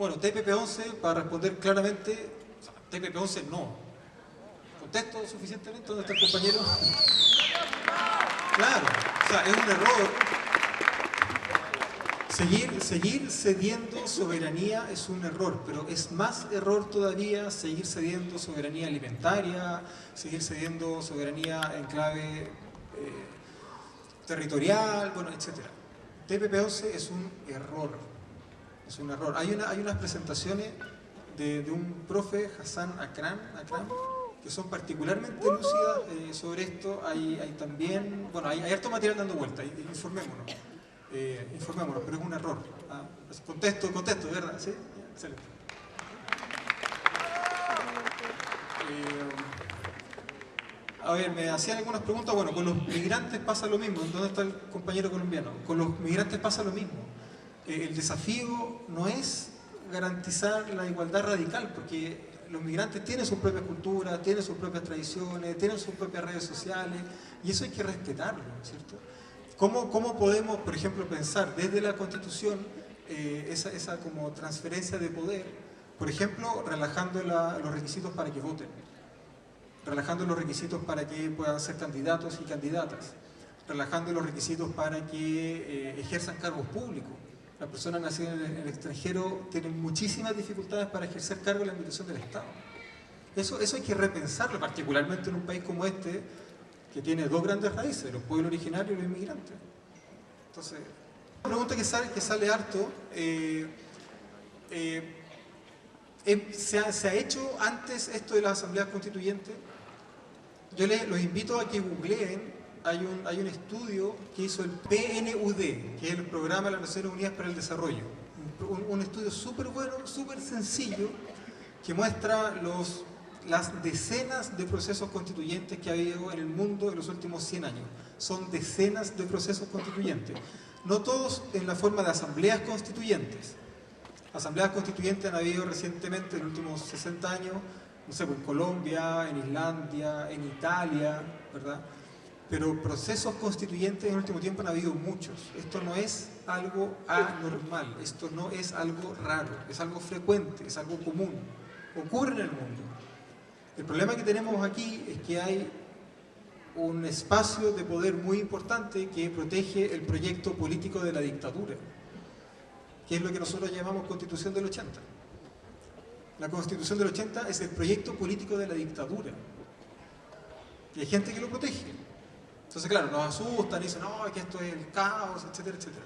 Bueno, TPP-11, para responder claramente, o sea, TPP-11 no. ¿Contesto suficientemente? ¿Dónde está el compañero? Claro, o sea, es un error. Seguir cediendo soberanía es un error, pero es más error todavía seguir cediendo soberanía alimentaria, seguir cediendo soberanía en clave territorial, bueno, etc. TPP-11 es un error, es un error. Hay unas presentaciones de un profe, Hassan Akram, que son particularmente lúcidas sobre esto. Hay también, bueno, hay harto material dando vuelta, informémonos. Informémonos, pero es un error. ¿Ah? Contesto, ¿verdad? ¿Sí? Excelente. A ver, me hacían algunas preguntas. Bueno, con los migrantes pasa lo mismo. ¿Dónde está el compañero colombiano? Con los migrantes pasa lo mismo. El desafío no es garantizar la igualdad radical, porque los migrantes tienen sus propias culturas, tienen sus propias tradiciones, tienen sus propias redes sociales, y eso hay que respetarlo, ¿cierto? ¿Cómo podemos, por ejemplo, pensar desde la Constitución esa como transferencia de poder? Por ejemplo, relajando los requisitos para que voten, relajando los requisitos para que puedan ser candidatos y candidatas, relajando los requisitos para que ejerzan cargos públicos. Las personas nacidas en el extranjero tienen muchísimas dificultades para ejercer cargos en la administración del Estado. Eso hay que repensarlo, particularmente en un país como este, que tiene dos grandes raíces, los pueblos originarios y los inmigrantes. Entonces, una pregunta que sale harto, ¿se ha hecho antes esto de las asambleas constituyentes? Yo los invito a que googleen. Hay un estudio que hizo el PNUD, que es el Programa de las Naciones Unidas para el Desarrollo. Un estudio súper bueno, súper sencillo, que muestra las decenas de procesos constituyentes que ha habido en el mundo en los últimos 100 años. Son decenas de procesos constituyentes. No todos en la forma de asambleas constituyentes. Asambleas constituyentes han habido recientemente, en los últimos 60 años, no sé, en Colombia, en Islandia, en Italia, ¿verdad? Pero procesos constituyentes en el último tiempo han habido muchos. Esto no es algo anormal, esto no es algo raro, es algo frecuente, es algo común. Ocurre en el mundo. El problema que tenemos aquí es que hay un espacio de poder muy importante que protege el proyecto político de la dictadura, que es lo que nosotros llamamos Constitución del 80. La Constitución del 80 es el proyecto político de la dictadura. Y hay gente que lo protege. Entonces, claro, nos asustan y dicen, no, que esto es el caos, etcétera, etcétera.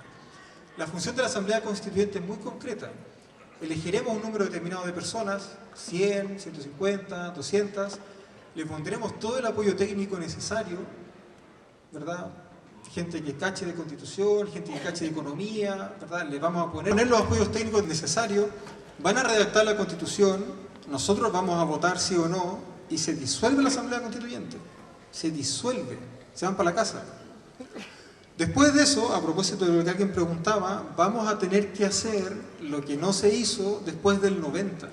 La función de la Asamblea Constituyente es muy concreta. Elegiremos un número determinado de personas, 100, 150, 200, le pondremos todo el apoyo técnico necesario, ¿verdad? Gente que cache de Constitución, gente que cache de Economía, ¿verdad? Le vamos a poner los apoyos técnicos necesarios, van a redactar la Constitución, nosotros vamos a votar sí o no, y se disuelve la Asamblea Constituyente. Se disuelve, se van para la casa. Después de eso, a propósito de lo que alguien preguntaba, vamos a tener que hacer lo que no se hizo después del 90.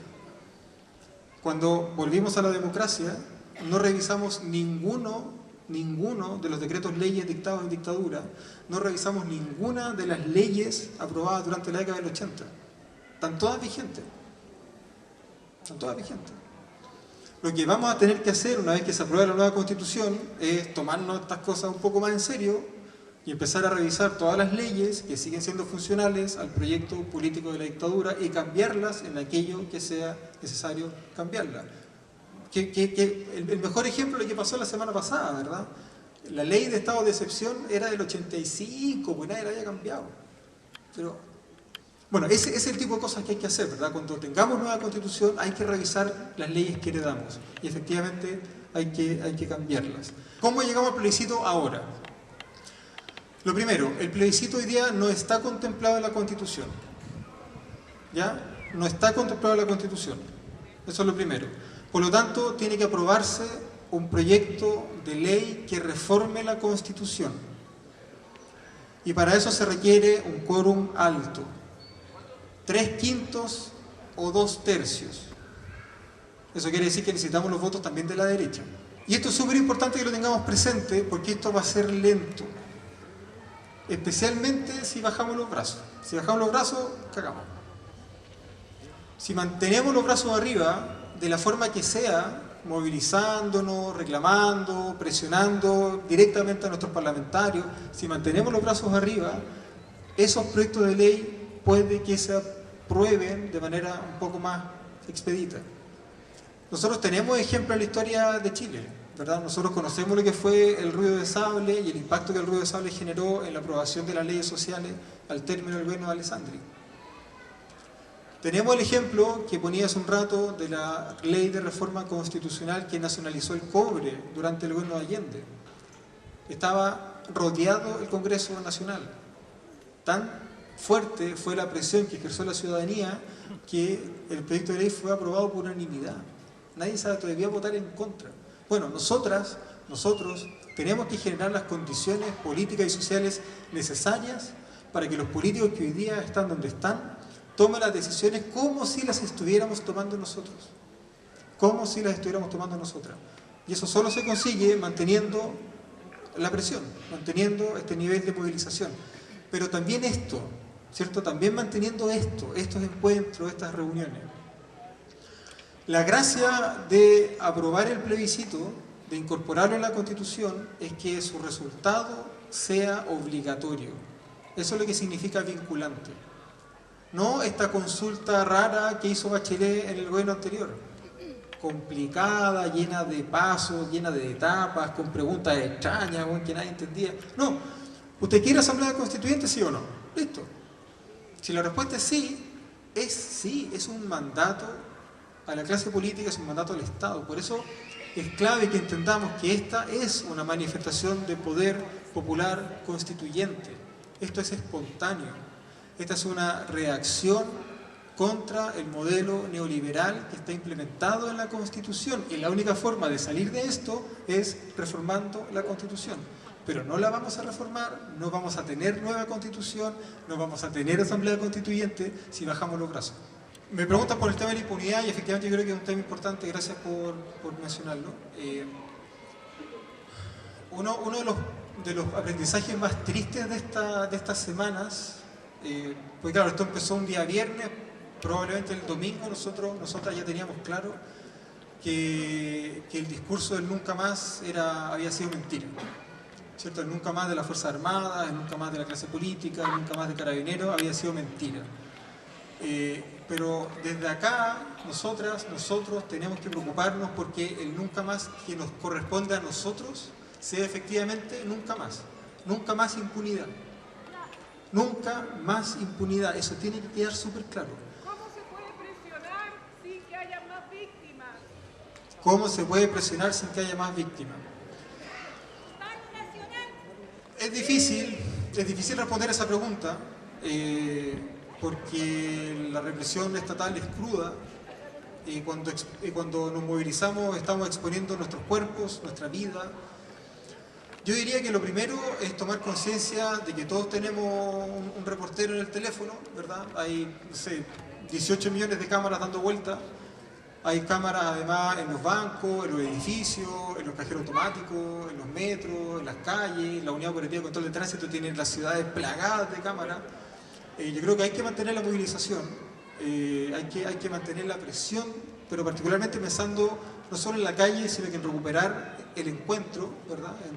Cuando volvimos a la democracia, no revisamos ninguno de los decretos leyes dictados en dictadura, no revisamos ninguna de las leyes aprobadas durante la década del 80. Están todas vigentes. Están todas vigentes. Lo que vamos a tener que hacer una vez que se apruebe la nueva Constitución es tomarnos estas cosas un poco más en serio y empezar a revisar todas las leyes que siguen siendo funcionales al proyecto político de la dictadura y cambiarlas en aquello que sea necesario cambiarlas. El mejor ejemplo es lo que pasó la semana pasada, ¿verdad? La ley de estado de excepción era del 85, pues nadie la había cambiado. Pero bueno, ese es el tipo de cosas que hay que hacer, ¿verdad? Cuando tengamos nueva Constitución hay que revisar las leyes que heredamos y efectivamente hay que cambiarlas. ¿Cómo llegamos al plebiscito ahora? Lo primero, el plebiscito hoy día no está contemplado en la Constitución. ¿Ya? No está contemplado en la Constitución. Eso es lo primero. Por lo tanto, tiene que aprobarse un proyecto de ley que reforme la Constitución. Y para eso se requiere un quórum alto. 3/5 o 2/3. Eso quiere decir que necesitamos los votos también de la derecha. Y esto es súper importante que lo tengamos presente porque esto va a ser lento. Especialmente si bajamos los brazos. Si bajamos los brazos, cagamos. Si mantenemos los brazos arriba, de la forma que sea, movilizándonos, reclamando, presionando directamente a nuestros parlamentarios, si mantenemos los brazos arriba, esos proyectos de ley puede que se aprueben de manera un poco más expedita. Nosotros tenemos ejemplos en la historia de Chile, ¿verdad? Nosotros conocemos lo que fue el ruido de sable y el impacto que el ruido de sable generó en la aprobación de las leyes sociales al término del gobierno de Alessandri. Tenemos el ejemplo que ponía hace un rato de la ley de reforma constitucional que nacionalizó el cobre durante el gobierno de Allende. Estaba rodeado el Congreso Nacional. Tan fuerte fue la presión que ejerció la ciudadanía que el proyecto de ley fue aprobado por unanimidad. Nadie se atrevía a votar en contra. Bueno, nosotros tenemos que generar las condiciones políticas y sociales necesarias para que los políticos que hoy día están donde están tomen las decisiones como si las estuviéramos tomando nosotros. Como si las estuviéramos tomando nosotras. Y eso solo se consigue manteniendo la presión, manteniendo este nivel de movilización. Pero también esto, ¿cierto? También manteniendo estos encuentros, estas reuniones. La gracia de aprobar el plebiscito, de incorporarlo en la Constitución, es que su resultado sea obligatorio. Eso es lo que significa vinculante. No esta consulta rara que hizo Bachelet en el gobierno anterior. Complicada, llena de pasos, llena de etapas, con preguntas extrañas, que nadie entendía. No, ¿usted quiere asamblea constituyente, sí o no? Listo. Si la respuesta es sí, es un mandato a la clase política, es un mandato al Estado. Por eso es clave que entendamos que esta es una manifestación de poder popular constituyente. Esto es espontáneo. Esta es una reacción contra el modelo neoliberal que está implementado en la Constitución. Y la única forma de salir de esto es reformando la Constitución. Pero no la vamos a reformar, no vamos a tener nueva Constitución, no vamos a tener asamblea constituyente si bajamos los brazos. Me preguntan por el tema de la impunidad y efectivamente yo creo que es un tema importante, gracias por mencionarlo. Uno de los aprendizajes más tristes de estas semanas, porque claro, esto empezó un día viernes, probablemente el domingo nosotras ya teníamos claro que el discurso del nunca más había sido mentira, ¿cierto? El nunca más de las Fuerzas Armadas, el nunca más de la clase política, el nunca más de Carabineros había sido mentira. Pero desde acá, nosotros tenemos que preocuparnos porque el nunca más que nos corresponde a nosotros sea efectivamente nunca más impunidad. Nunca más impunidad, eso tiene que quedar súper claro. ¿Cómo se puede presionar sin que haya más víctimas? ¿Cómo se puede presionar sin que haya más víctimas? Es difícil responder esa pregunta, porque la represión estatal es cruda, y cuando nos movilizamos estamos exponiendo nuestros cuerpos, nuestra vida. Yo diría que lo primero es tomar conciencia de que todos tenemos un reportero en el teléfono, ¿verdad? Hay, no sé, 18 millones de cámaras dando vueltas. Hay cámaras además en los bancos, en los edificios, en los cajeros automáticos, en los metros, en las calles. La Unidad Operativa de Control de Tránsito tiene las ciudades plagadas de cámaras. Yo creo que hay que mantener la movilización, hay que mantener la presión, pero particularmente pensando no solo en la calle, sino que en recuperar el encuentro, ¿verdad? En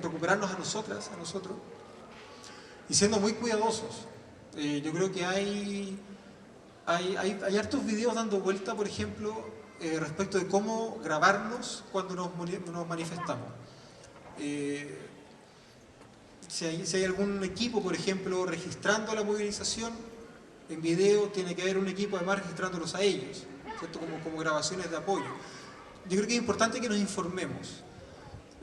recuperarnos a nosotros, y siendo muy cuidadosos. Yo creo que hay hartos videos dando vuelta, por ejemplo, respecto de cómo grabarnos cuando nos manifestamos. Si hay algún equipo, por ejemplo, registrando la movilización en video, tiene que haber un equipo además registrándolos a ellos, ¿cierto? Como grabaciones de apoyo. Yo creo que es importante que nos informemos.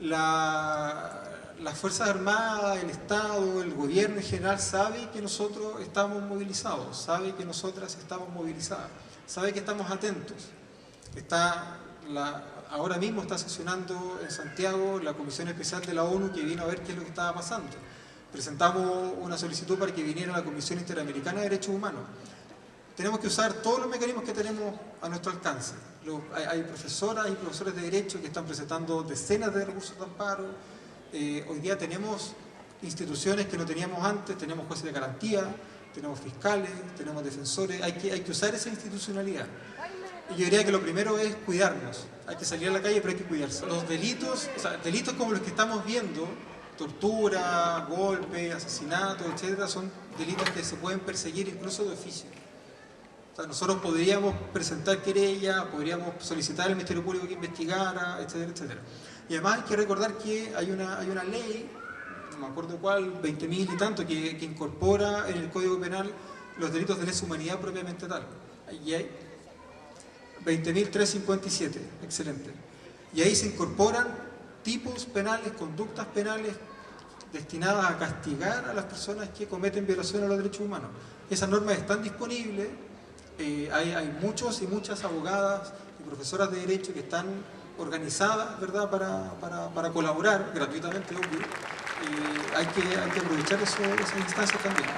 Las Fuerzas Armadas, el Estado, el gobierno en general sabe que nosotros estamos movilizados, sabe que nosotras estamos movilizadas, sabe que estamos atentos. Ahora mismo está sesionando en Santiago la Comisión Especial de la ONU que vino a ver qué es lo que estaba pasando. Presentamos una solicitud para que viniera la Comisión Interamericana de Derechos Humanos. Tenemos que usar todos los mecanismos que tenemos a nuestro alcance. Hay profesoras y profesores de Derecho que están presentando decenas de recursos de amparo. Hoy día tenemos instituciones que no teníamos antes, tenemos jueces de garantía, tenemos fiscales, tenemos defensores, hay que usar esa institucionalidad. Y yo diría que lo primero es cuidarnos, hay que salir a la calle pero hay que cuidarse. Los delitos, o sea, delitos como los que estamos viendo, tortura, golpe, asesinato, etcétera, son delitos que se pueden perseguir incluso de oficio. O sea, nosotros podríamos presentar querella, podríamos solicitar al Ministerio Público que investigara, etcétera, etcétera. Y además hay que recordar que hay una ley, no me acuerdo cuál, 20.000 y tanto, que incorpora en el Código Penal los delitos de lesa humanidad propiamente tal. Y hay 20.357, excelente. Y ahí se incorporan tipos penales, conductas penales destinadas a castigar a las personas que cometen violación a los derechos humanos. Esas normas están disponibles, hay muchos y muchas abogadas y profesoras de derecho que están organizadas, ¿verdad?, para colaborar gratuitamente, obvio. Hay que aprovechar esas instancias también.